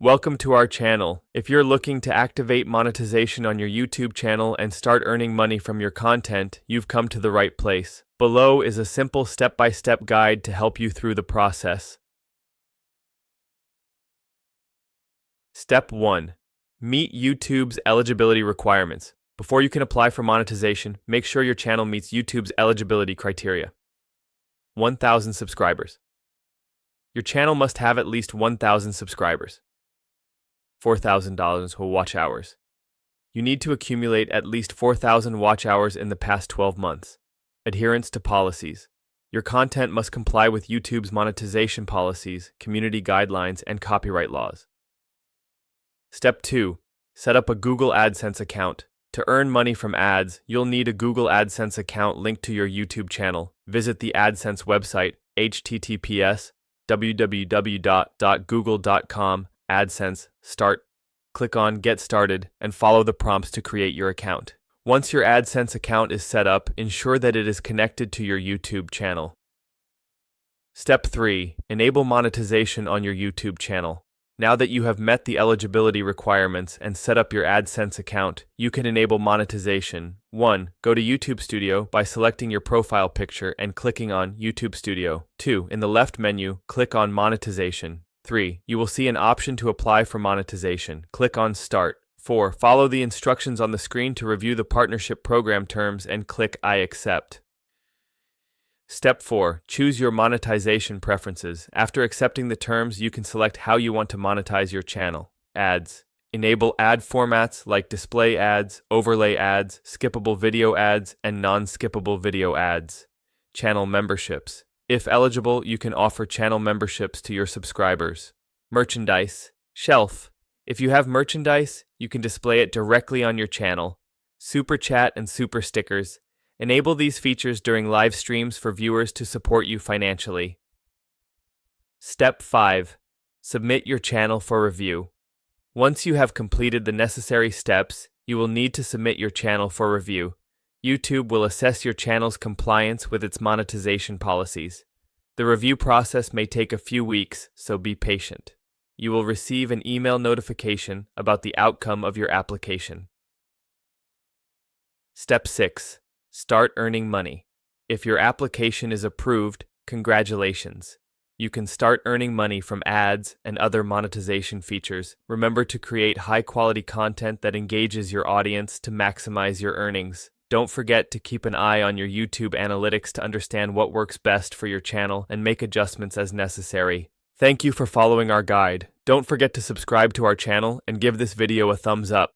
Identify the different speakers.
Speaker 1: Welcome to our channel. If you're looking to activate monetization on your YouTube channel and start earning money from your content, you've come to the right place. Below is a simple step-by-step guide to help you through the process. Step 1. Meet YouTube's eligibility requirements. Before you can apply for monetization, make sure your channel meets YouTube's eligibility criteria. 1,000 subscribers. Your channel must have at least 1,000 subscribers. $4,000 watch hours. You need to accumulate at least 4,000 watch hours in the past 12 months. Adherence to policies. Your content must comply with YouTube's monetization policies, community guidelines, and copyright laws. Step 2. Set up a Google AdSense account. To earn money from ads, you'll need a Google AdSense account linked to your YouTube channel. Visit the AdSense website, https://www.google.com, AdSense, Start. Click on Get Started and follow the prompts to create your account. Once your AdSense account is set up, ensure that it is connected to your YouTube channel. Step 3. Enable monetization on your YouTube channel. Now that you have met the eligibility requirements and set up your AdSense account, you can enable monetization. 1. Go to YouTube Studio by selecting your profile picture and clicking on YouTube Studio. 2. In the left menu, click on Monetization. 3. You will see an option to apply for monetization. Click on Start. 4. Follow the instructions on the screen to review the partnership program terms and click I accept. Step 4. Choose your monetization preferences. After accepting the terms, you can select how you want to monetize your channel. Ads. Enable ad formats like display ads, overlay ads, skippable video ads, and non-skippable video ads. Channel memberships. If eligible, you can offer channel memberships to your subscribers. Merchandise. Shelf. If you have merchandise, you can display it directly on your channel. Super Chat and Super Stickers. Enable these features during live streams for viewers to support you financially. Step 5. Submit your channel for review. Once you have completed the necessary steps, you will need to submit your channel for review. YouTube will assess your channel's compliance with its monetization policies. The review process may take a few weeks, so be patient. You will receive an email notification about the outcome of your application. Step 6. Start earning money. If your application is approved, congratulations. You can start earning money from ads and other monetization features. Remember to create high-quality content that engages your audience to maximize your earnings. Don't forget to keep an eye on your YouTube analytics to understand what works best for your channel and make adjustments as necessary. Thank you for following our guide. Don't forget to subscribe to our channel and give this video a thumbs up.